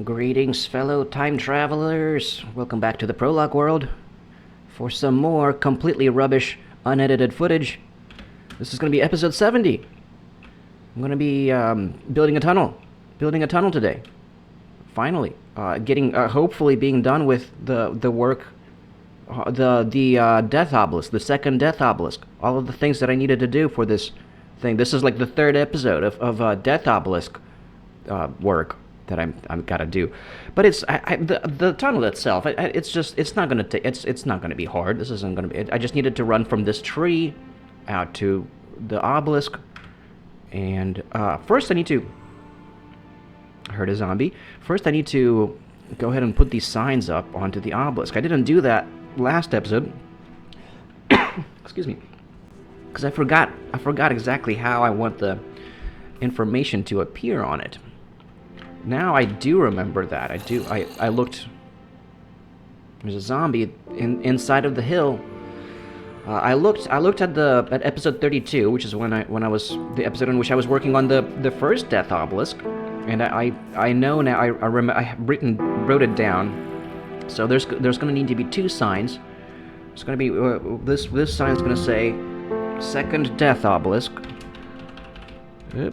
Greetings, fellow time travelers. Welcome back to the Prologue world for some more completely rubbish, unedited footage. This is going to be episode 70. I'm going to be building a tunnel today. Finally, hopefully being done with the work, the death obelisk, the second death obelisk. All of the things that I needed to do for this thing. This is like the third episode of death obelisk work that I'm gotta do, but it's the tunnel itself. It's not gonna be hard. This isn't gonna be. I just needed to run from this tree out to the obelisk, and first I need to. I heard a zombie. First I need to go ahead and put these signs up onto the obelisk. I didn't do that last episode. Excuse me, because I forgot exactly how I want the information to appear on it. Now I do remember that. I looked. There's a zombie inside of the hill. I looked at episode 32, which is when I was the episode in which I was working on the first death obelisk, and I know now. I wrote it down. So there's going to need to be two signs. It's going to be this sign is going to say second death obelisk. Yep.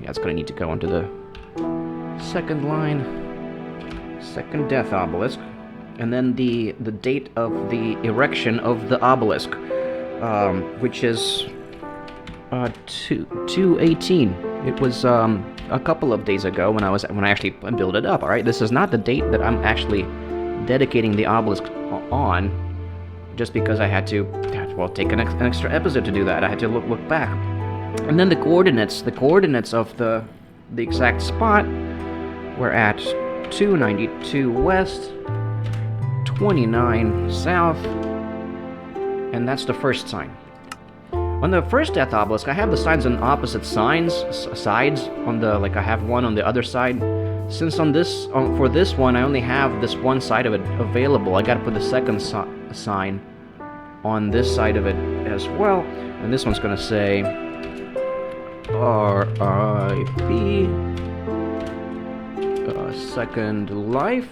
Yeah, it's going to need to go into the second line, second death obelisk, and then the date of the erection of the obelisk, which is 2/18. It was a couple of days ago when I actually built it up. All right, this is not the date that I'm actually dedicating the obelisk on, just because I had to take an extra episode to do that. I had to look back. And then the coordinates of the exact spot were at 292 west, 29 south, and that's the first sign. On the first death obelisk, I have the signs on opposite sides on the, like I have one on the other side. Since for this one, I only have this one side of it available, I gotta put the second sign on this side of it as well, and this one's gonna say R.I.P. Second Life,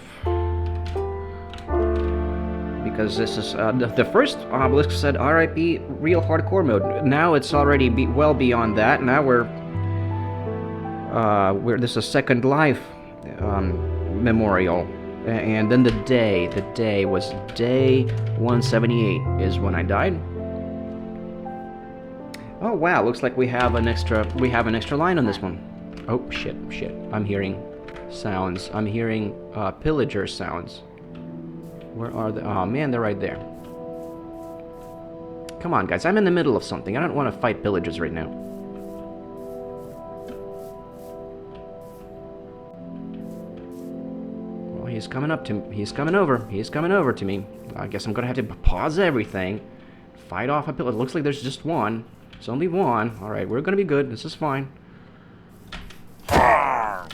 because this is the first obelisk said R.I.P. Real Hardcore Mode. Now it's already well beyond that. Now this is Second Life memorial, and then the day was day 178 is when I died. Oh wow, looks like we have an extra line on this one. Oh shit. I'm hearing sounds. I'm hearing pillager sounds. Where are they? Oh man, they're right there. Come on guys, I'm in the middle of something. I don't want to fight pillagers right now. Well, he's coming over to me. I guess I'm gonna have to pause everything. Fight off a pillager. It looks like there's just one. It's only one. Alright, we're gonna be good. This is fine. Oh,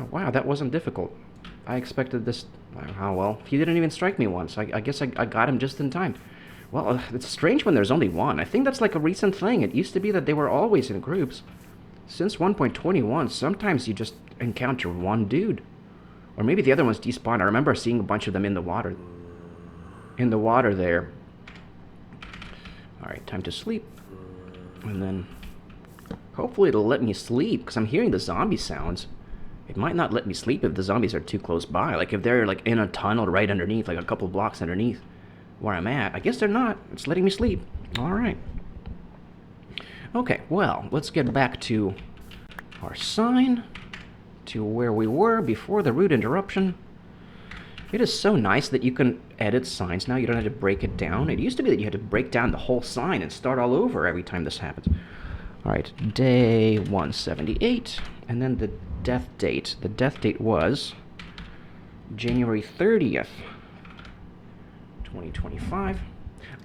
wow, that wasn't difficult. I expected this. Oh, well, he didn't even strike me once. I guess I got him just in time. Well, it's strange when there's only one. I think that's like a recent thing. It used to be that they were always in groups. Since 1.21, sometimes you just encounter one dude. Or maybe the other one's despawned. I remember seeing a bunch of them in the water. In the water there. Alright, time to sleep. And then hopefully it'll let me sleep, because I'm hearing the zombie sounds. It might not let me sleep if the zombies are too close by. Like if they're like in a tunnel right underneath, like a couple blocks underneath where I'm at. I guess they're not. It's letting me sleep. Alright. Okay, well, let's get back to our sign, to where we were before the rude interruption. It is so nice that you can edit signs now. You don't have to break it down. It used to be that you had to break down the whole sign and start all over every time this happens. Alright, day 178, and then the death date. The death date was January 30th, 2025.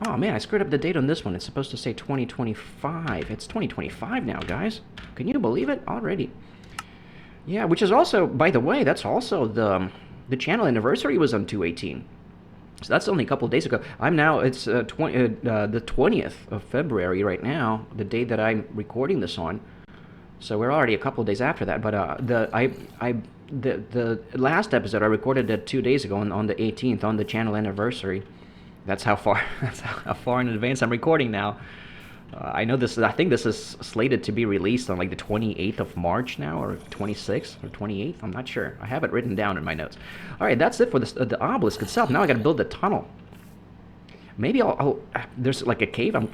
Oh man, I screwed up the date on this one. It's supposed to say 2025. It's 2025 now, guys. Can you believe it? Already. Yeah, which is also, by the way, that's also the channel anniversary was on 2/18. So that's only a couple of days ago. I'm now, it's the 20th of February right now, the day that I'm recording this on. So we're already a couple of days after that. But the last episode I recorded it 2 days ago on the 18th, on the channel anniversary. That's how far that's how far in advance I'm recording now. I know this. I think this is slated to be released on like the 28th of March now, or 26th or 28th. I'm not sure. I have it written down in my notes. All right, that's it for the obelisk itself. Now I got to build the tunnel. Maybe I'll there's like a cave. I'm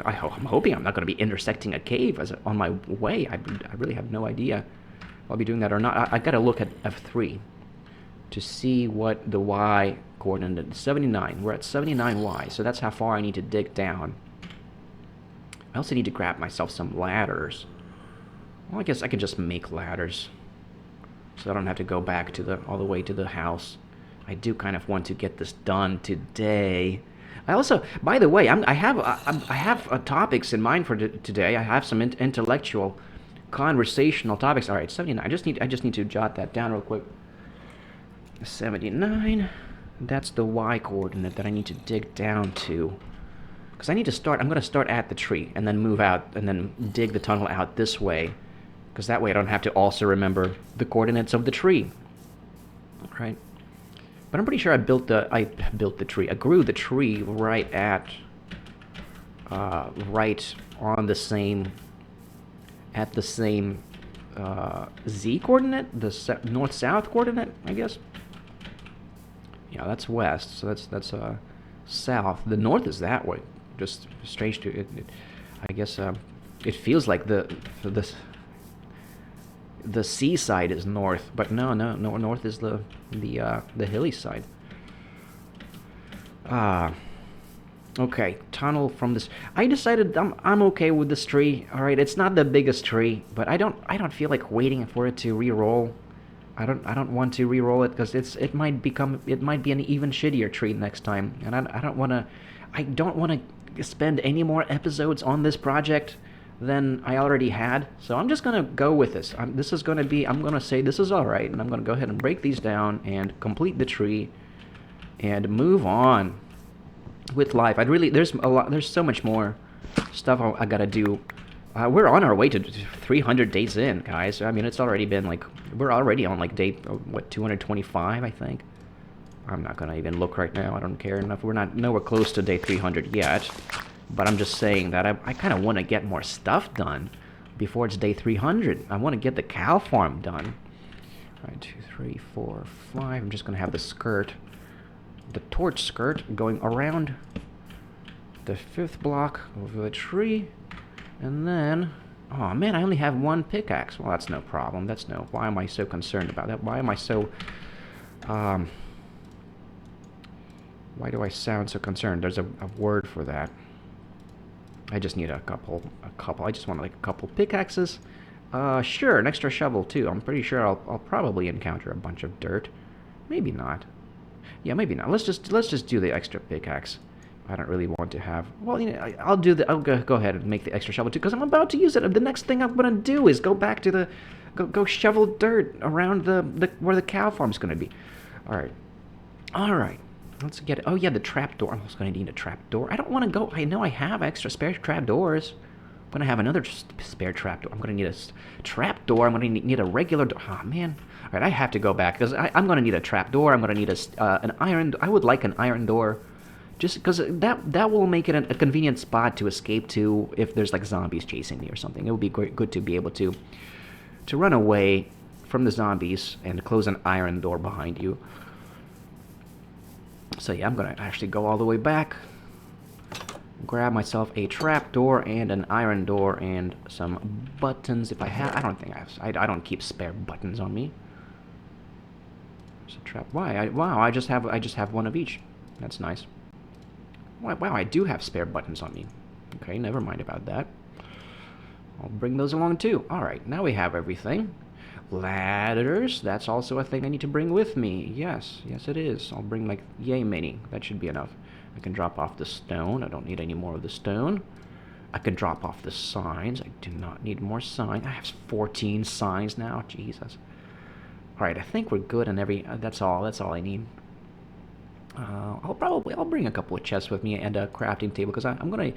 hoping I'm not going to be intersecting a cave on my way. I really have no idea if I'll be doing that or not. I got to look at F3 to see what the Y coordinate is. 79. We're at 79Y, so that's how far I need to dig down. I also need to grab myself some ladders. Well, I guess I could just make ladders, so I don't have to go back to all the way to the house. I do kind of want to get this done today. I also, by the way, I have topics in mind for today. I have some intellectual, conversational topics. All right, 79. I just need to jot that down real quick. 79. That's the Y coordinate that I need to dig down to. Because I need to start, I'm going to start at the tree and then move out and then dig the tunnel out this way. Because that way I don't have to also remember the coordinates of the tree. Right? But I'm pretty sure I built the tree. I grew the tree right at, right on the same, at the same Z coordinate, the north-south coordinate, I guess. Yeah, that's west, so that's south. The north is that way. Just strange to it. I guess it feels like the seaside is north, but no, north is the hilly side. Okay, tunnel from this. I decided I'm okay with this tree. All right, it's not the biggest tree, but I don't feel like waiting for it to re-roll. I don't want to re-roll it because it might be an even shittier tree next time, and I don't want to spend any more episodes on this project than I already had. So I'm just gonna go with this. I'm gonna say this is all right, and I'm gonna go ahead and break these down and complete the tree and move on with life. There's so much more stuff I gotta do. We're on our way to 300 days in, guys. I mean, it's already been like, we're already on like day, 225, I think. I'm not gonna even look right now. I don't care enough. We're nowhere close to day 300 yet. But I'm just saying that I kind of want to get more stuff done before it's day 300. I want to get the cow farm done. All right, 2, 3, 4, 5. I'm just gonna have the torch skirt going around the 5th block of the tree. And then, oh man, I only have one pickaxe. Well, that's no problem. Why am I so concerned about that? Why am I so, why do I sound so concerned? There's a word for that. I just need a couple. I just want like a couple pickaxes. Sure, an extra shovel too. I'm pretty sure I'll probably encounter a bunch of dirt. Maybe not. Yeah, maybe not. Let's just do the extra pickaxe. I don't really want to have. Well, I'll go ahead and make the extra shovel too, because I'm about to use it. The next thing I'm gonna do is go back to go shovel dirt around where the cow farm's gonna be. All right. Let's get it. Oh yeah, the trapdoor. I'm also gonna need a trapdoor. I don't want to go. I know I have extra spare trapdoors. I'm gonna have another spare trapdoor. I'm gonna need a trapdoor. I'm gonna need a regular door. Oh man. All right, I have to go back because I'm gonna need a trapdoor. I'm gonna need an iron. I would like an iron door. Just because that will make it a convenient spot to escape to if there's like zombies chasing me or something. It would be good to be able to run away from the zombies and close an iron door behind you. So yeah, I'm going to actually go all the way back, grab myself a trapdoor and an iron door and some buttons if I have. I don't think I have. I don't keep spare buttons on me. There's a trap. Why? Wow, I just have one of each. That's nice. Wow, I do have spare buttons on me. Okay, never mind about that. I'll bring those along too. Alright, now we have everything. Ladders, that's also a thing I need to bring with me. Yes it is. I'll bring like, yay many. That should be enough. I can drop off the stone. I don't need any more of the stone. I can drop off the signs. I do not need more signs. I have 14 signs now. Jesus. Alright, I think we're good on every... that's all I need. I'll bring a couple of chests with me and a crafting table because I'm gonna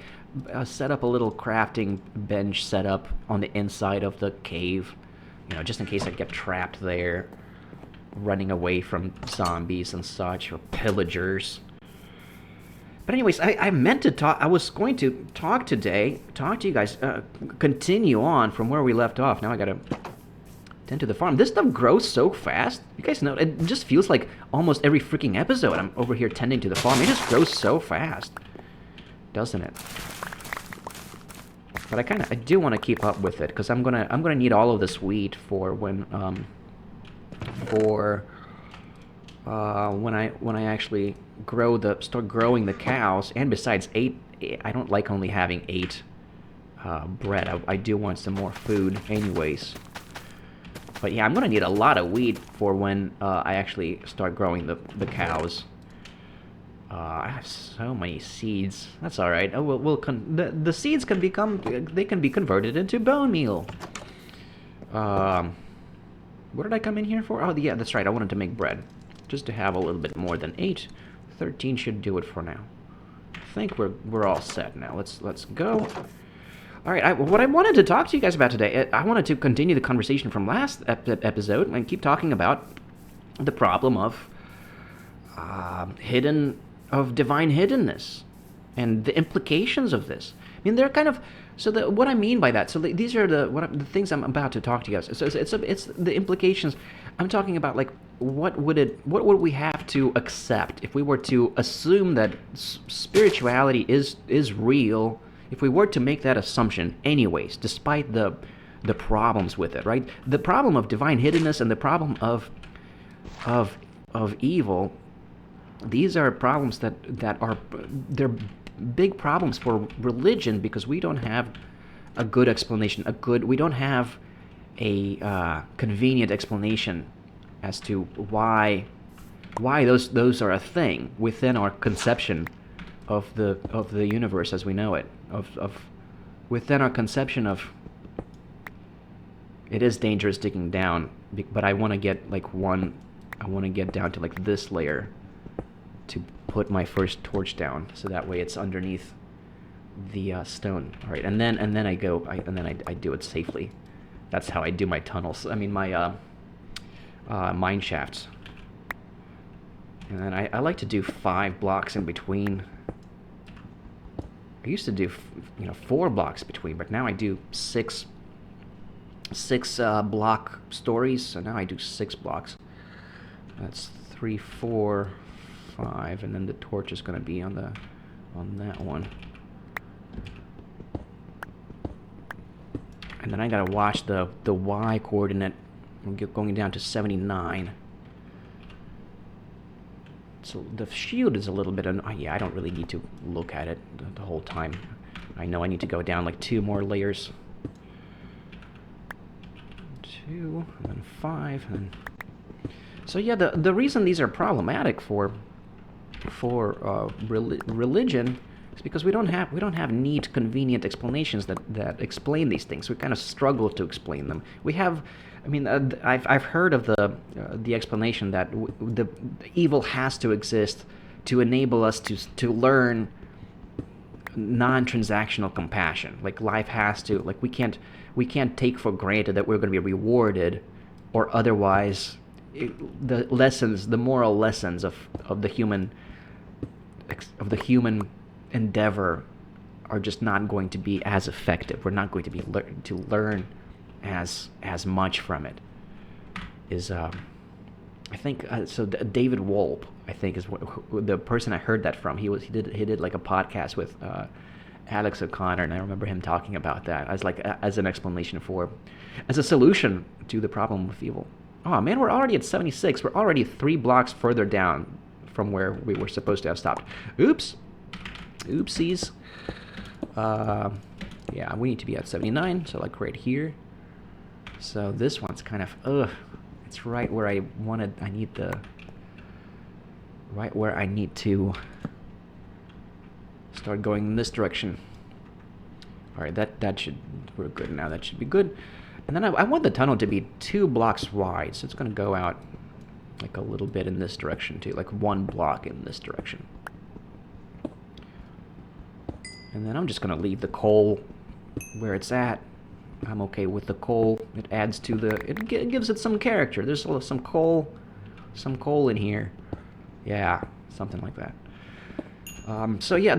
set up a little crafting bench setup on the inside of the cave, just in case I get trapped there, running away from zombies and such or pillagers. But anyways, I meant to talk. I was going to talk today, talk to you guys, continue on from where we left off. Now I gotta tend to the farm. This stuff grows so fast. You guys know, it just feels like almost every freaking episode I'm over here tending to the farm. It just grows so fast, doesn't it? But I do want to keep up with it because I'm gonna need all of this wheat for when I actually start growing the cows. And besides, I don't like only having 8 bread. I do want some more food, anyways. But yeah, I'm gonna need a lot of wheat for when I actually start growing the cows. I have so many seeds. That's all right. Oh, the seeds can be converted into bone meal. What did I come in here for? Oh, yeah, that's right. I wanted to make bread, just to have a little bit more than 8. 13 should do it for now. I think we're all set now. Let's go. All right, what I wanted to talk to you guys about today, I wanted to continue the conversation from last episode and keep talking about the problem of divine hiddenness and the implications of this. I mean, they're kind of what I mean by that. So these are the things I'm about to talk to you guys. So it's the implications. I'm talking about like what would we have to accept if we were to assume that spirituality is real. If we were to make that assumption anyways, despite the problems with it, right? The problem of divine hiddenness and the problem of evil, these are problems that they're big problems for religion because we don't have a good explanation, we don't have a convenient explanation as to why those are a thing within our conception of the universe as we know it, within our conception of it is dangerous digging down, but I want to get down to like this layer to put my first torch down, so that way it's underneath the stone. All right, and then I do it safely. That's how I do my tunnels. I mean my mine shafts. And then I like to do 5 blocks in between. I used to do 4 blocks between, but now I do 6 block stories. So now I do 6 blocks. That's 3, 4, 5, and then the torch is going to be on that one. And then I gotta watch the Y coordinate. I'm going down to 79. So the shield is a little bit. Yeah, I don't really need to look at it the whole time. I know I need to go down like 2 more layers. 2, and then 5, and then. So yeah, the reason these are problematic for religion is because we don't have neat, convenient explanations that explain these things. We kind of struggle to explain them. We have, I mean, I've heard of the explanation that the evil has to exist to enable us to learn non-transactional compassion. Like life has to, like we can't take for granted that we're going to be rewarded, or otherwise the moral lessons of the human endeavor are just not going to be as effective. We're not going to be to learn as much from it. Is I think so. David Wolpe, I think, is the person I heard that from. He did like a podcast with Alex O'Connor, and I remember him talking about that as an explanation as a solution to the problem of evil. Oh man, we're already at 76. We're already 3 blocks further down from where we were supposed to have stopped. Oops. Oopsies. Yeah, we need to be at 79, so like right here. So this one's kind of, it's right where I need to start going in this direction. All right, we're good now. That should be good. And then I want the tunnel to be 2 blocks wide, so it's going to go out like a little bit in this direction too, like 1 block in this direction. And then I'm just gonna leave the coal where it's at. I'm okay with the coal. It adds to the, it gives it some character. There's some coal in here. Yeah, something like that. So yeah,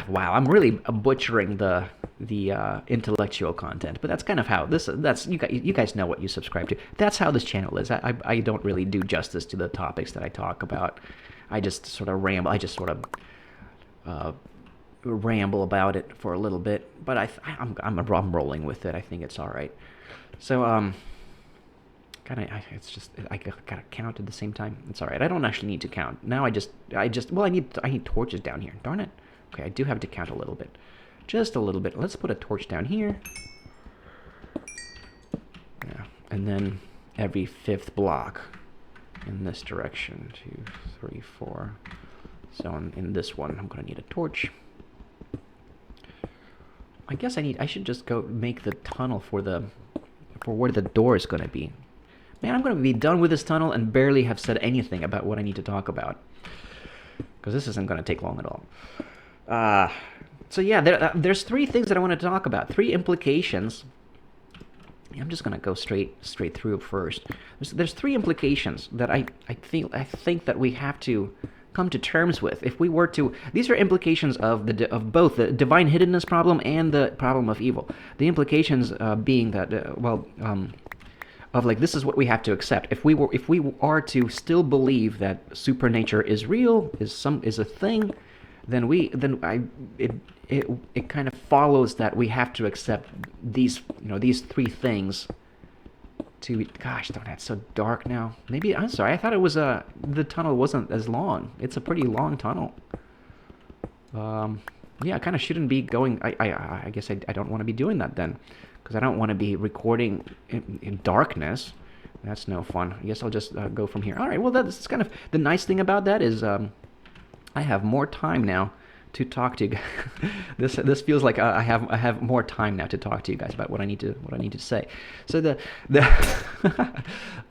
wow, I'm really butchering the intellectual content, but that's kind of how that's you guys know what you subscribe to. That's how this channel is. I don't really do justice to the topics that I talk about. I just sort of ramble. I just sort of ramble about it for a little bit, but I'm rolling with it. I think it's all right. So it's just I gotta count at the same time. It's all right. I don't actually need to count now. I need torches down here. Darn it. Okay, I do have to count a little bit, just a little bit. Let's put a torch down here. Yeah, and then every 5th block in this direction. 2, 3, 4. So in this one, I'm gonna need a torch. I guess I should just go make the tunnel for where the door is gonna be. Man, I'm gonna be done with this tunnel and barely have said anything about what I need to talk about, because this isn't gonna take long at all. So yeah, there's 3 things that I want to talk about. 3 implications. I'm just gonna go straight through first. There's 3 implications that I think that we have to come to terms with. If we were to, these are implications of both the divine hiddenness problem and the problem of evil. The implications being that of like, this is what we have to accept. If we are to still believe that supernature is real, is a thing, then it kind of follows that we have to accept these 3 things. Gosh, don't that's so dark now. Maybe, I'm sorry, I thought it was the tunnel wasn't as long. It's a pretty long tunnel. Yeah, I kind of shouldn't be going. I guess I don't want to be doing that then, because I don't want to be recording in darkness. That's no fun. I guess I'll just go from here. All right. Well, that's kind of the nice thing about that is I have more time now to talk to you guys. This feels like I have more time now to talk to you guys about what I need to say. So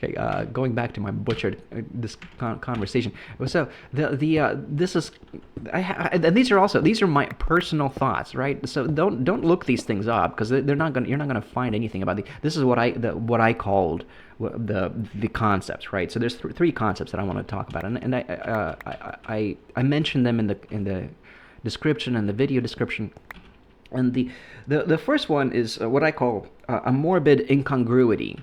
okay, going back to my butchered this conversation. So this is and these are my personal thoughts, right? So don't look these things up, because you're not gonna find anything about this is what I called the concepts, right? So there's 3 concepts that I want to talk about, and I mentioned them in the description and the video description. And the first one is what I call a morbid incongruity.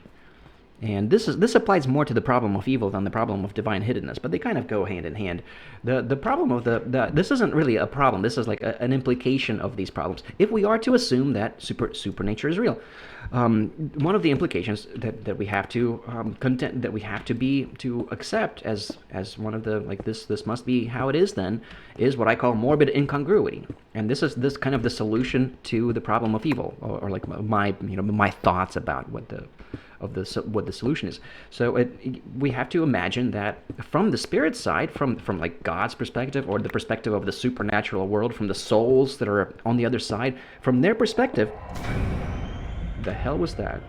And this applies more to the problem of evil than the problem of divine hiddenness, but they kind of go hand in hand. The problem of this isn't really a problem. This is like an implication of these problems. If we are to assume that supernature is real, one of the implications that we have to accept as one of the, like, this must be how it is then, is what I call morbid incongruity. And this is kind of the solution to the problem of evil, or like my thoughts about what the solution is. So we have to imagine that from the spirit side, from like God's perspective, or the perspective of the supernatural world, from the souls that are on the other side, from their perspective. The hell was that?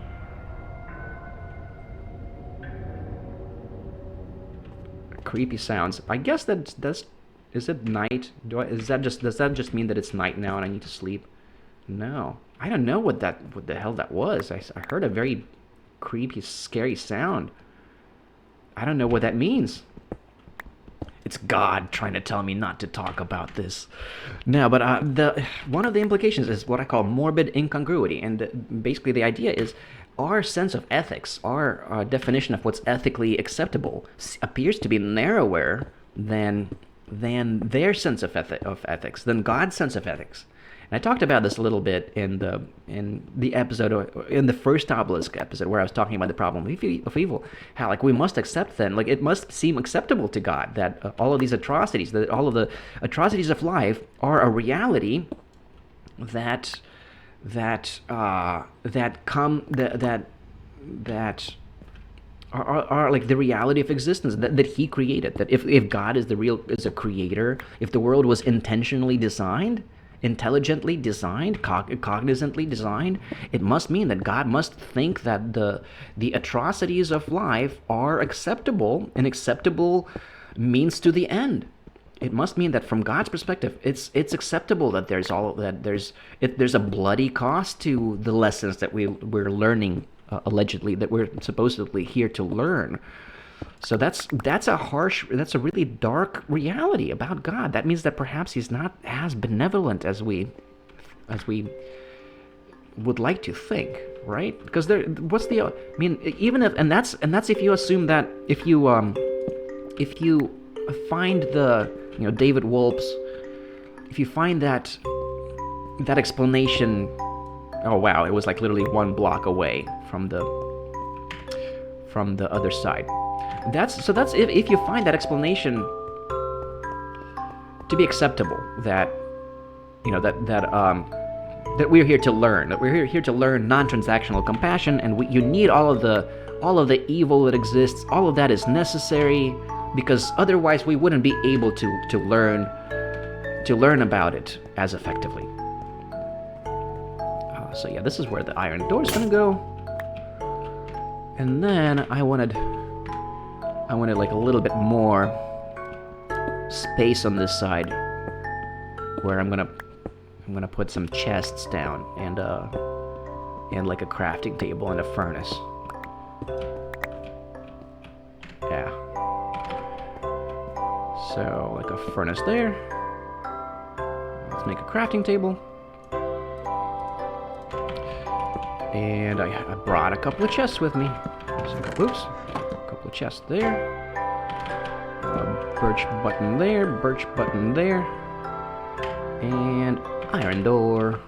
Creepy sounds. I guess that's is it night? Does that just mean that it's night now and I need to sleep? No, I don't know what the hell that was. I heard a very creepy, scary sound. I don't know what that means. It's God trying to tell me not to talk about this. No, but one of the implications is what I call morbid incongruity, and basically the idea is our sense of ethics, our definition of what's ethically acceptable, appears to be narrower than their sense of ethics, than God's sense of ethics. And I talked about this a little bit in the episode, in the first Obelisk episode, where I was talking about the problem of evil. How, like, we must accept then, like, it must seem acceptable to God that all of these atrocities, that all of the atrocities of life are a reality that are like the reality of existence that He created. That if God is a creator, if the world was intentionally designed, intelligently designed, cognizantly designed, it must mean that God must think that the atrocities of life are acceptable, an acceptable means to the end. It must mean that from God's perspective, it's acceptable that there's a bloody cost to the lessons that we're learning, allegedly, that we're supposedly here to learn. So that's a really dark reality about God. That means that perhaps he's not as benevolent as we would like to think, right? Because even if, and that's if you assume that if you find David Wolpe's, if you find that explanation, oh wow, it was like literally 1 block away from the other side. That's if you find that explanation to be acceptable, that that we're here to learn, non-transactional compassion, and you need all of the evil that exists. All of that is necessary, because otherwise we wouldn't be able to learn about it as effectively. So yeah, this is where the iron door is gonna go, and then I wanted like a little bit more space on this side, where I'm gonna put some chests down and like a crafting table and a furnace. Yeah. So like a furnace there. Let's make a crafting table. And I brought a couple of chests with me. So, oops. A couple of chests there. Birch button there. And iron door.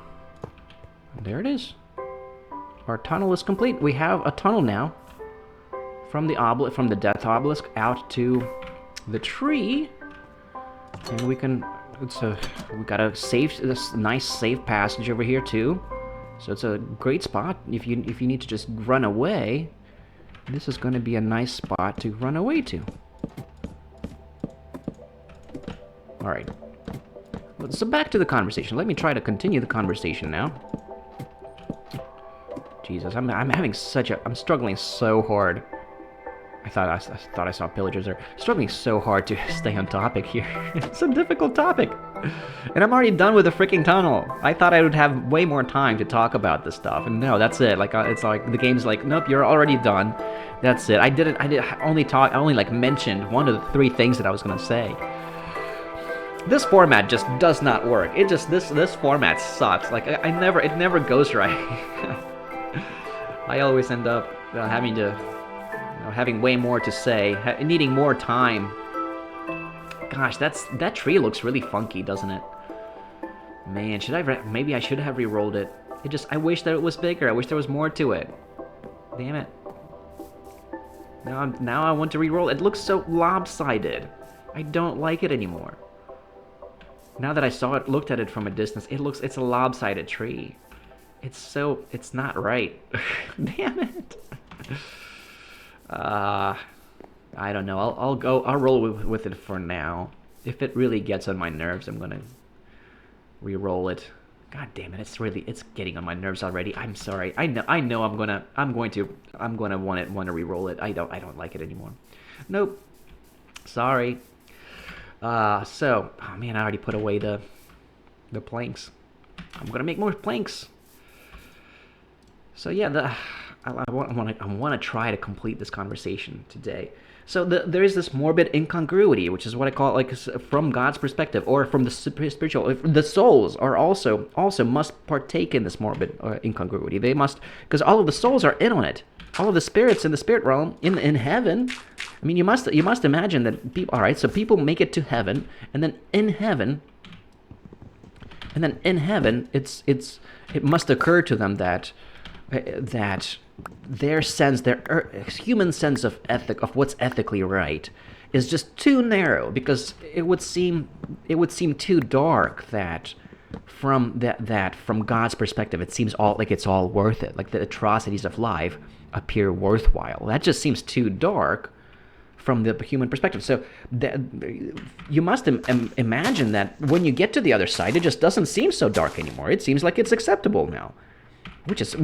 There it is. Our tunnel is complete. We have a tunnel now from the death obelisk out to the tree, and we got this nice safe passage over here too. So it's a great spot if you need to just run away. This is going to be a nice spot to run away to. All right. So back to the conversation. Let me try to continue the conversation now. Jesus, I'm struggling so hard. I thought I saw pillagers there. Struggling so hard to stay on topic here. It's a difficult topic. And I'm already done with the freaking tunnel. I thought I would have way more time to talk about this stuff. And no, that's it. Like it's like the game's like, nope, you're already done. That's it. I only like mentioned one of the 3 things that I was gonna say. This format just does not work. This format sucks. Like it never goes right. I always end up having way more to say, needing more time. Gosh, that tree looks really funky, doesn't it? Man, maybe I should have re-rolled it. I wish that it was bigger. I wish there was more to it. Damn it. Now I want to re-roll it. It looks so lopsided. I don't like it anymore. Now that I looked at it from a distance, it's a lopsided tree. It's not right. Damn it. I don't know. I'll roll with it for now. If it really gets on my nerves, I'm gonna re-roll it. God damn it! It's getting on my nerves already. I'm sorry. I know. I'm gonna want to re-roll it. I don't like it anymore. Nope. Sorry. Oh man, I already put away the planks. I'm gonna make more planks. So yeah, I want to try to complete this conversation today. So there is this morbid incongruity, which is what I call it, like from God's perspective, or from the spiritual. The souls are also must partake in this morbid incongruity. They must, because all of the souls are in on it. All of the spirits in the spirit realm in heaven. I mean, you must imagine that people. All right, so people make it to heaven, and then in heaven, it must occur to them that their human sense of what's ethically right is just too narrow, because it would seem too dark that from God's perspective it seems it's all worth it, like the atrocities of life appear worthwhile. That just seems too dark from the human perspective. So you must imagine that when you get to the other side, it just doesn't seem so dark anymore. It seems like it's acceptable now, which is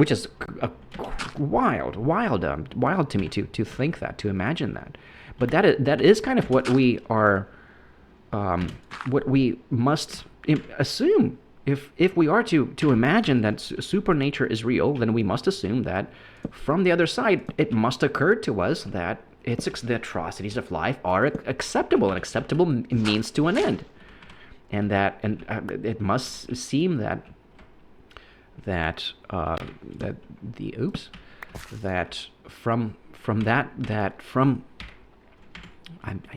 wild to me to think that, to imagine that. But that is kind of what we are, what we must assume. If we are to imagine that supernature is real, then we must assume that from the other side, it must occur to us that the atrocities of life are acceptable, and acceptable means to an end, and that it must seem that I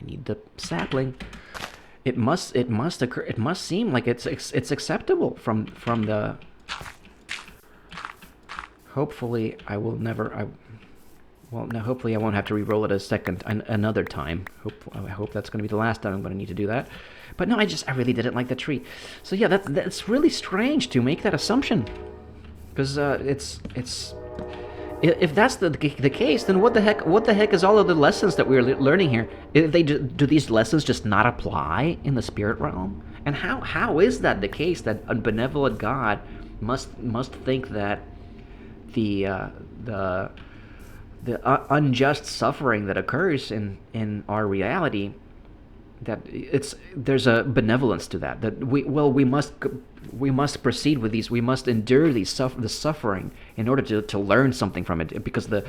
need the sapling. It must occur. It must seem like it's acceptable from the. Hopefully, I will never. Hopefully, I won't have to re-roll it another time. I hope that's going to be the last time I'm going to need to do that. But no, I really didn't like the tree. So yeah, that's really strange to make that assumption, because if that's the case, then what the heck is all of the lessons that we're learning here? Do these lessons just not apply in the spirit realm? And how is that the case, that a benevolent God must think that the unjust suffering that occurs in our reality, that there's a benevolence to that we must proceed with these, we must endure the suffering in order to learn something from it, because the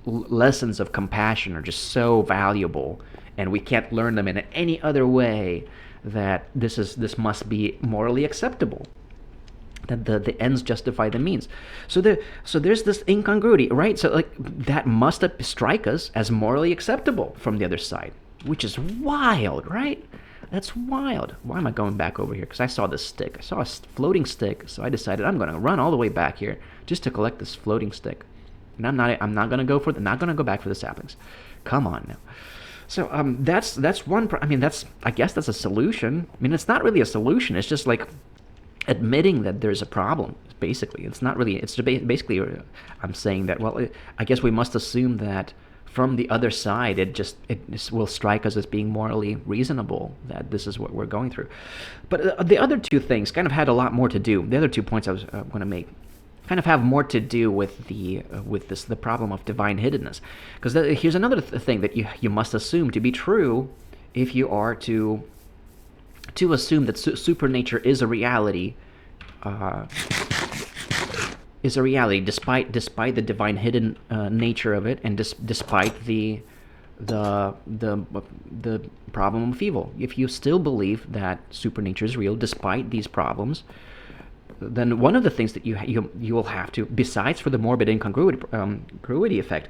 lessons of compassion are just so valuable, and we can't learn them in any other way, that this must be morally acceptable, that the ends justify the means. So there's this incongruity, right? So like that must strike us as morally acceptable from the other side, which is wild, right? That's wild. Why am I going back over here? Because I saw this stick. I saw a floating stick, so I decided I'm going to run all the way back here just to collect this floating stick. And I'm not going to go back for the saplings. Come on now. So that's one. I guess that's a solution. I mean, it's not really a solution. It's just like admitting that there's a problem. Basically, it's not really. It's basically I'm saying that. Well, I guess we must assume that from the other side, it will strike us as being morally reasonable, that this is what we're going through. But the other two things kind of had a lot more to do. The other 2 points I was going to make kind of have more to do with the problem of divine hiddenness. Because here's another thing that you must assume to be true if you are to assume that supernature is a reality. Despite the divine hidden nature of it, and despite the problem of evil. If you still believe that supernature is real despite these problems, then one of the things that you will have to, besides for the morbid incongruity effect,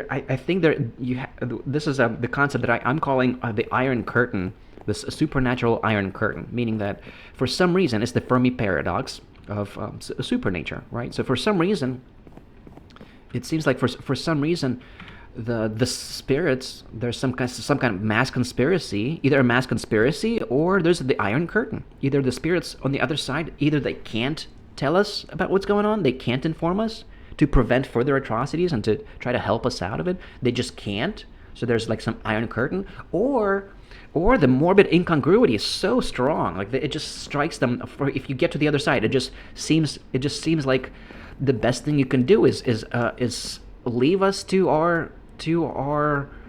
I think this is the concept that I'm calling the iron curtain, this supernatural iron curtain, meaning that for some reason it's the Fermi paradox of supernature, right? So for some reason, it seems like for some reason, the spirits, there's some kind of mass conspiracy, either a mass conspiracy or there's the iron curtain. Either the spirits on the other side, either they can't tell us about what's going on, they can't inform us to prevent further atrocities and to try to help us out of it. They just can't. So there's like some iron curtain, or the morbid incongruity is so strong, like it just strikes them. If you get to the other side, it just seems like the best thing you can do is leave us to our devices.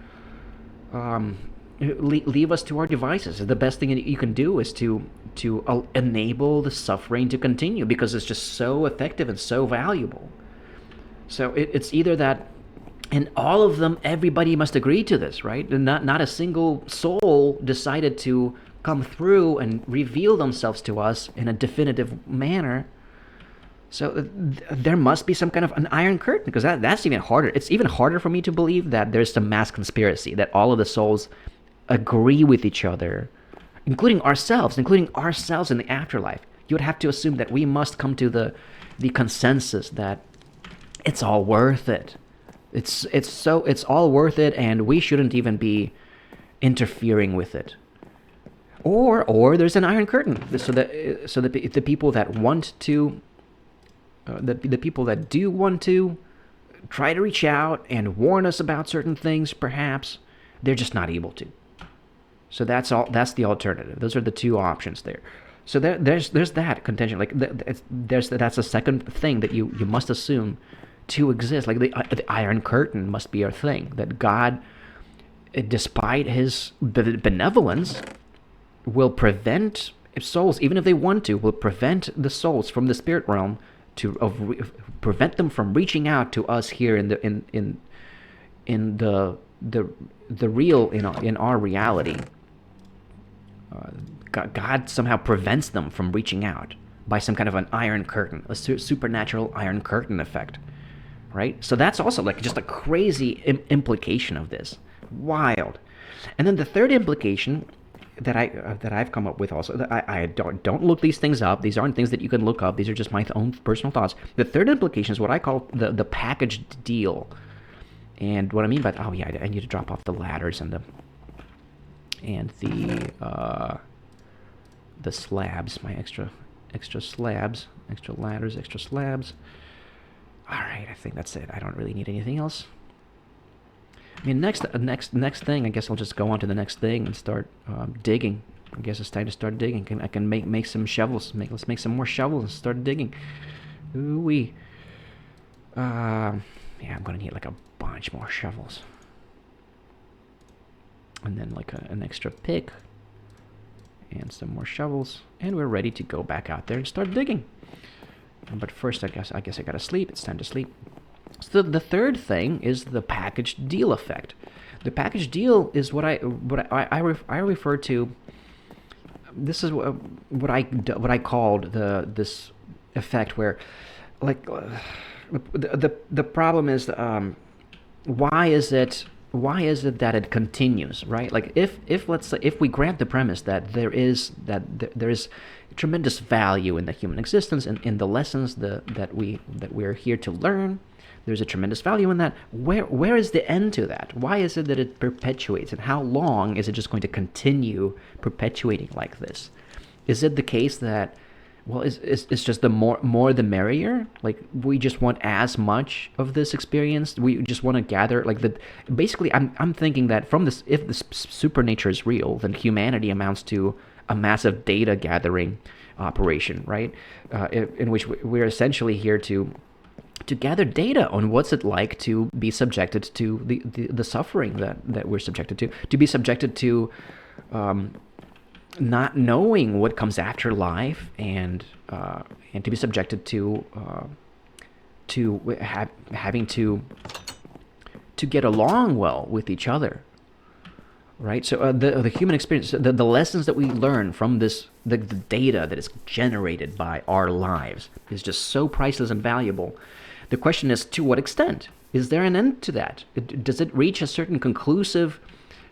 The best thing you can do is to enable the suffering to continue, because it's just so effective and so valuable. So it's either that. And all of them, everybody must agree to this, right? And not a single soul decided to come through and reveal themselves to us in a definitive manner. So there must be some kind of an iron curtain, because that's even harder. It's even harder for me to believe that there's some mass conspiracy, that all of the souls agree with each other, including ourselves in the afterlife. You would have to assume that we must come to the consensus that it's all worth it. It's all worth it, and we shouldn't even be interfering with it. Or there's an iron curtain, so that the people that want to, the people that do want to try to reach out and warn us about certain things, perhaps. They're just not able to. So that's the alternative. Those are the two options there. So there's that contention. Like that's a second thing that you must assume to exist. Like the Iron Curtain must be a thing, that God, despite his benevolence, will prevent souls, even if they want to, will prevent the souls from the spirit realm prevent them from reaching out to us here in the real, in our reality. God somehow prevents them from reaching out by some kind of an iron curtain, a supernatural iron curtain effect, right? So that's also like just a crazy implication of this. Wild. And then the third implication that I've come up with also, that I don't look these things up. These aren't things that you can look up. These are just my own personal thoughts. The third implication is what I call the packaged deal. And what I mean by that, I need to drop off the ladders and the slabs, my extra slabs, extra ladders, extra slabs. All right, I think that's it. I don't really need anything else. I mean, next thing, I guess I'll just go on to the next thing and start digging. I guess it's time to start digging. I can make some shovels. Let's make some more shovels and start digging. Ooh-wee. Yeah, I'm gonna need like a bunch more shovels. And then like an extra pick. And some more shovels. And we're ready to go back out there and start digging. But first, I guess I gotta sleep. It's time to sleep. So the third thing is the packaged deal effect. The packaged deal is what I refer to. This is what I called this effect where, like, the problem is why is it that it continues, right? Like if let's say if we grant the premise that there is tremendous value in the human existence and in the lessons that we're here to learn. There's a tremendous value in that. Where is the end to that? Why is it that it perpetuates? And how long is it just going to continue perpetuating like this? Is it the case that, well, it's just the more the merrier? Like, we just want as much of this experience? We just want to gather, like, basically, I'm thinking that from this, if this supernature is real, then humanity amounts to a massive data gathering operation, right? In which we're essentially here to gather data on what's it like to be subjected to the suffering that we're subjected to be subjected to not knowing what comes after life, and to be subjected to having to get along well with each other, right? So the human experience, the lessons that we learn from this, the data that is generated by our lives is just so priceless and valuable. The question is, to what extent? Is there an end to that? Does it reach a certain conclusive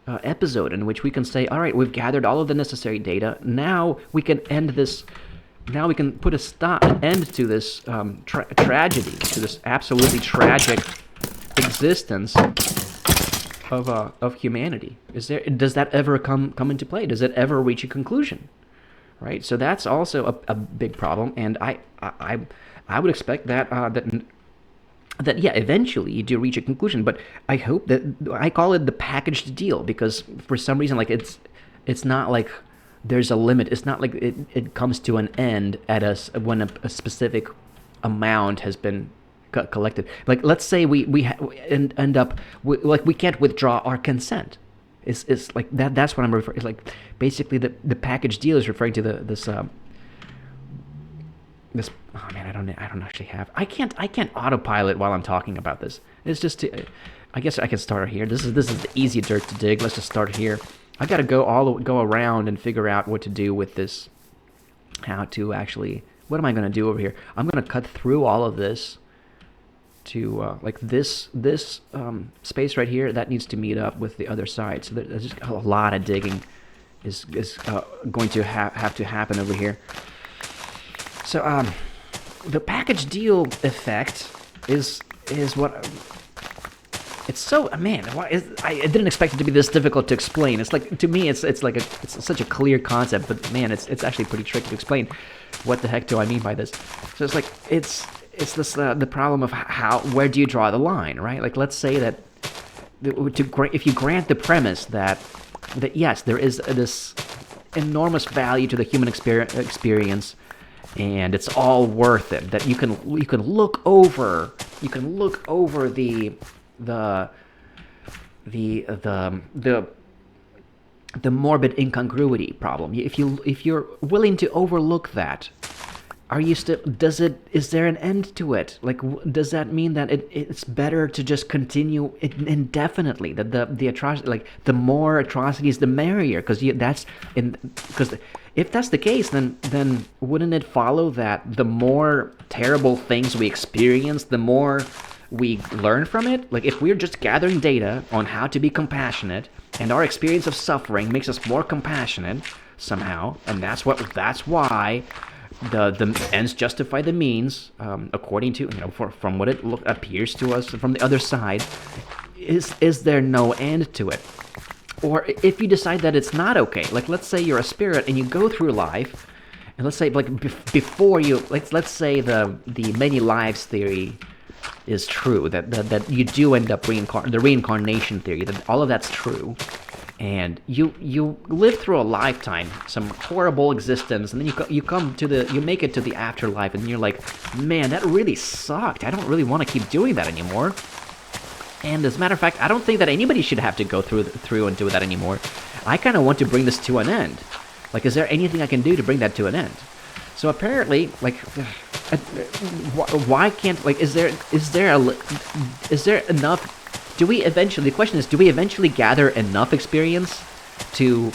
episode in which we can say, all right, we've gathered all of the necessary data. Now we can end this. Now we can put an end to this tragedy, to this absolutely tragic existence of humanity. Does that ever come into play? Does it ever reach a conclusion? Right. So that's also a big problem, and I would expect that yeah, eventually you do reach a conclusion, but I hope that, I call it the packaged deal, because for some reason, like, it's not like there's a limit. It's not like it comes to an end when a specific amount has been collected. Like, let's say we end up like we can't withdraw our consent. It's like that. That's what I'm referring. It's like basically the packaged deal is referring to this. Oh man, I don't actually have. I can't autopilot while I'm talking about this. It's just I guess I can start here. This is the easy dirt to dig. Let's just start here. I got to go around and figure out what to do with this. How to actually? What am I going to do over here? I'm going to cut through all of this to like this space right here. That needs to meet up with the other side. So there's just a lot of digging is going to have to happen over here. So the package deal effect is what it's so, man, I didn't expect it to be this difficult to explain. It's like, to me, it's such a clear concept, but man, it's actually pretty tricky to explain. What the heck do I mean by this? So it's like it's this the problem of where do you draw the line, right? Like, let's say that if you grant the premise that yes, there is this enormous value to the human experience, and it's all worth it. That you can look over the morbid incongruity problem. If you're willing to overlook that, are you still? Is there an end to it? Like, does that mean that it's better to just continue indefinitely? That the atrocity, like the more atrocities, the merrier. Because if that's the case, then wouldn't it follow that the more terrible things we experience, the more we learn from it? Like, if we're just gathering data on how to be compassionate, and our experience of suffering makes us more compassionate somehow, and that's why the ends justify the means, according to, from what it appears to us from the other side. Is there no end to it? Or if you decide that it's not okay, like, let's say you're a spirit and you go through life, and let's say, like, before you, let's say the many lives theory is true, that you do end up the reincarnation theory, that all of that's true, and you live through a lifetime, some horrible existence, and then you make it to the afterlife, and you're like, man, that really sucked. I don't really want to keep doing that anymore. And as a matter of fact, I don't think that anybody should have to go through and do that anymore. I kind of want to bring this to an end. Like, is there anything I can do to bring that to an end? So apparently, like, why can't, like, is there enough? The question is, do we eventually gather enough experience to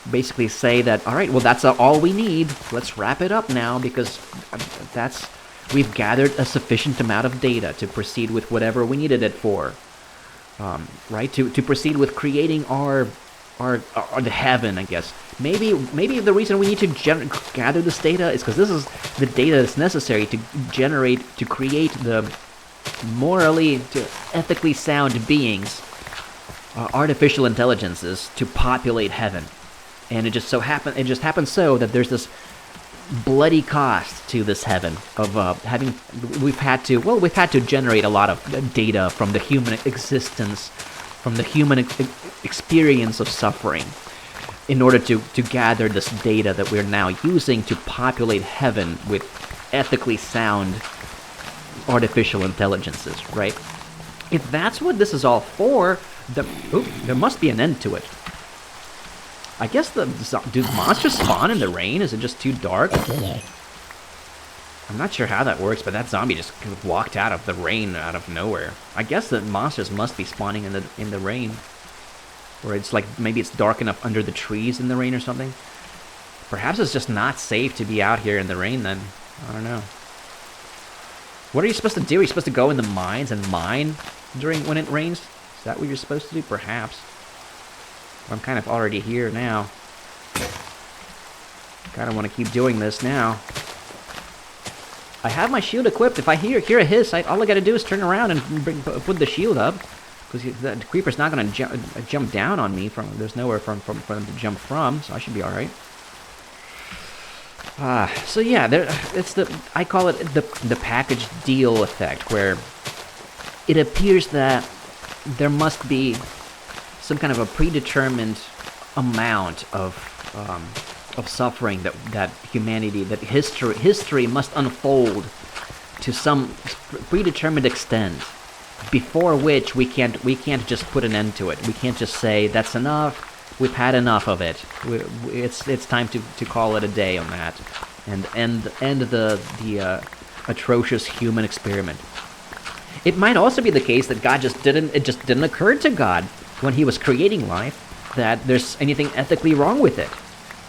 basically say that, all right, well, that's all we need. Let's wrap it up now, because we've gathered a sufficient amount of data to proceed with whatever we needed it for, right? To proceed with creating our the heaven, I guess. Maybe the reason we need to gather this data is because this is the data that's necessary to create the morally, to ethically sound beings, artificial intelligences, to populate heaven. And it just happens so that there's this bloody cost to this heaven of we've had to generate a lot of data from the human existence, from the human experience of suffering, in order to gather this data that we're now using to populate heaven with ethically sound artificial intelligences, right? If that's what this is all for, there must be an end to it. I guess do monsters spawn in the rain? Is it just too dark? I'm not sure how that works, but that zombie just walked out of the rain out of nowhere. I guess that monsters must be spawning in the rain. Or it's like, maybe it's dark enough under the trees in the rain or something. Perhaps it's just not safe to be out here in the rain then. I don't know. What are you supposed to do? Are you supposed to go in the mines and mine when it rains? Is that what you're supposed to do? Perhaps. I'm kind of already here now. Kind of want to keep doing this now. I have my shield equipped. If I hear a hiss, all I gotta do is turn around and put the shield up. Because the creeper's not gonna jump down on me. There's nowhere for them to jump from, so I should be alright. So yeah, I call it the package deal effect, where it appears that there must be some kind of a predetermined amount of suffering that history must unfold to some predetermined extent, before which we can't just put an end to it. We can't just say that's enough. We've had enough of it. It's time to call it a day on that, and end the atrocious human experiment. It might also be the case that it just didn't occur to God when he was creating life that there's anything ethically wrong with it,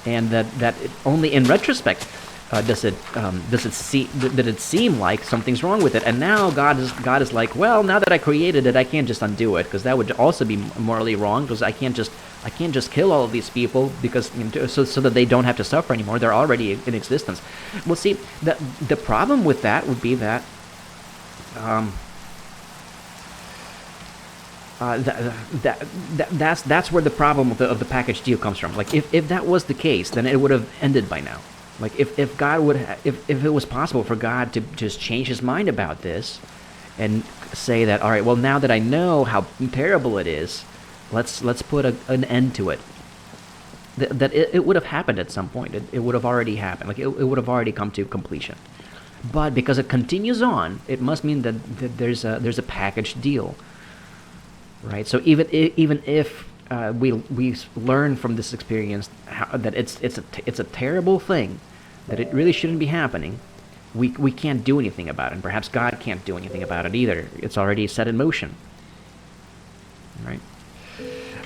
and that only in retrospect does it seem like something's wrong with it. And now God is like, well, now that I created it, I can't just undo it, because that would also be morally wrong, because I can't just kill all of these people, because so that they don't have to suffer anymore. They're already in existence. Well, see, the problem with that would be that that's where the problem of the package deal comes from. Like, if that was the case, then it would have ended by now. Like, if God would, if it was possible for God to just change his mind about this and say that, all right, well, now that I know how terrible it is, let's put an end to it. That it would have happened at some point. It would have already happened. Like, it would have already come to completion. But because it continues on, it must mean that there's a package deal, right? So even if we learn from this experience that it's a terrible thing, that it really shouldn't be happening, we can't do anything about it. And perhaps God can't do anything about it either. It's already set in motion, right?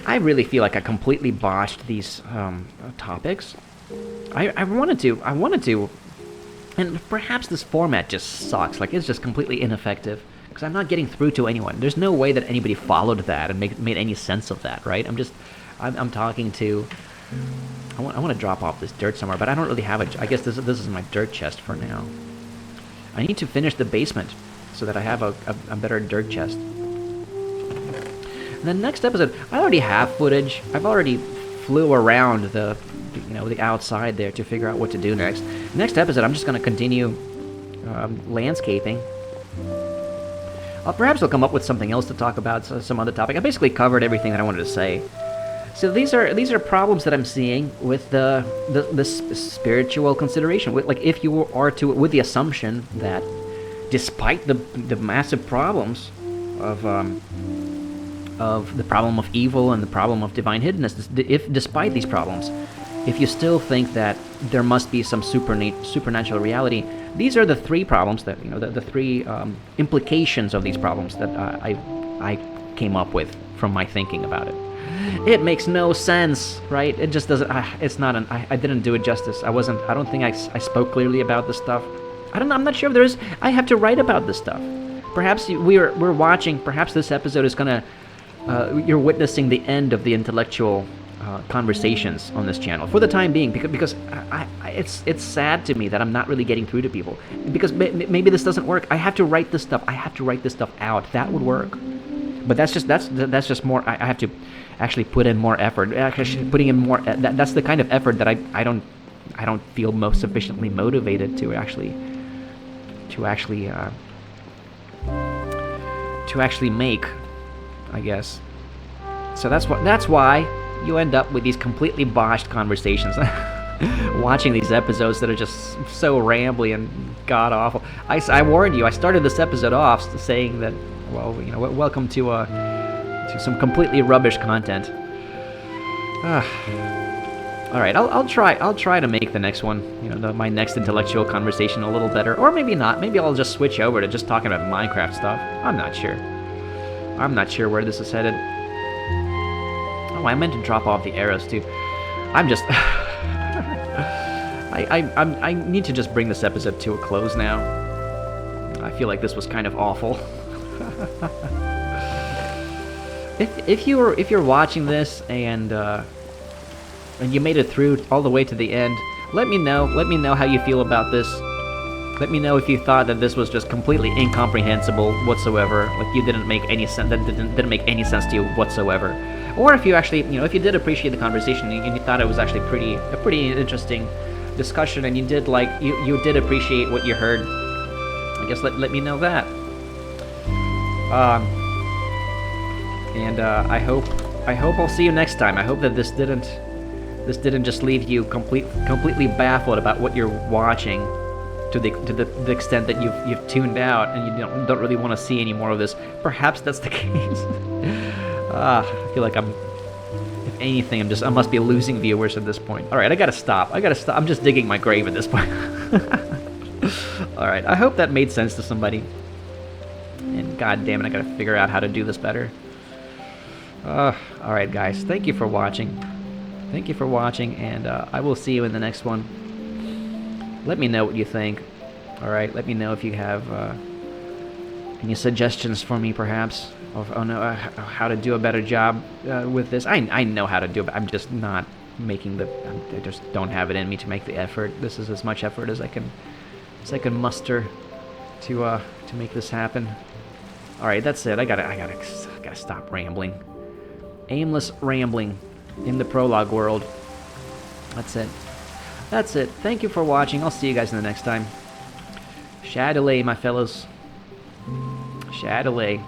I really feel like I completely botched these topics. I wanted to, and perhaps this format just sucks. Like, it's just completely ineffective because I'm not getting through to anyone. There's no way that anybody followed that and made any sense of that, right? I'm talking to. I want to drop off this dirt somewhere, but I don't really have I guess this is my dirt chest for now. I need to finish the basement so that I have a better dirt chest. And then next episode, I already have footage. I've already flew around the outside there to figure out what to do next. Next episode, I'm just going to continue landscaping. Perhaps I'll come up with something else to talk about, some other topic. I basically covered everything that I wanted to say. So these are problems that I'm seeing with the spiritual consideration. Like, if you are to, with the assumption that despite the massive problems of the problem of evil and the problem of divine hiddenness, if despite these problems, if you still think that there must be some supernatural reality, these are the three problems that, the three implications of these problems that I came up with from my thinking about it. It makes no sense, right? It just doesn't. It's not an. I didn't do it justice. I don't think I spoke clearly about this stuff. I don't know. I'm not sure if there is. I have to write about this stuff. Perhaps we're watching. Perhaps this episode is gonna. You're witnessing the end of the intellectual conversations on this channel for the time being, because it's sad to me that I'm not really getting through to people, because maybe this doesn't work. I have to write this stuff. I have to write this stuff out. That would work. But that's just more. I have to actually put in more effort. Actually, putting in more. That's the kind of effort that I don't feel most sufficiently motivated to actually make, I guess. So that's why you end up with these completely botched conversations. Watching these episodes that are just so rambly and god awful. I warned you. I started this episode off saying that, well, welcome to some completely rubbish content. All right, I'll try to make the next one, my next intellectual conversation a little better, or maybe not. Maybe I'll just switch over to just talking about Minecraft stuff. I'm not sure where this is headed. Oh, I meant to drop off the arrows too. I'm just. I need to just bring this episode to a close now. I feel like this was kind of awful. If you're watching this and you made it through all the way to the end, let me know. Let me know how you feel about this. Let me know if you thought that this was just completely incomprehensible whatsoever, like you didn't make any sense, that didn't make any sense to you whatsoever, or if you actually, if you did appreciate the conversation and you thought it was actually a pretty interesting discussion, and you did you appreciate what you heard. I guess let me know that. And I hope I'll see you next time. I hope that this didn't just leave you completely baffled about what you're watching, to the extent that you've tuned out and you don't really want to see any more of this. Perhaps that's the case. I feel like if anything, I must be losing viewers at this point. All right, I gotta stop. I'm just digging my grave at this point. All right, I hope that made sense to somebody. And god damn it, I gotta figure out how to do this better. All right, guys, thank you for watching. And I will see you in the next one. Let me know what you think. All right, let me know if you have any suggestions for me, perhaps, of how to do a better job with this. I know how to do it, but I'm just not making I just don't have it in me to make the effort. This is as much effort as I can muster to make this happen. All right, that's it. I gotta stop rambling. Aimless rambling in the Prologue world. That's it. That's it. Thank you for watching. I'll see you guys in the next time. Shadowlay, my fellows. Shadowlay.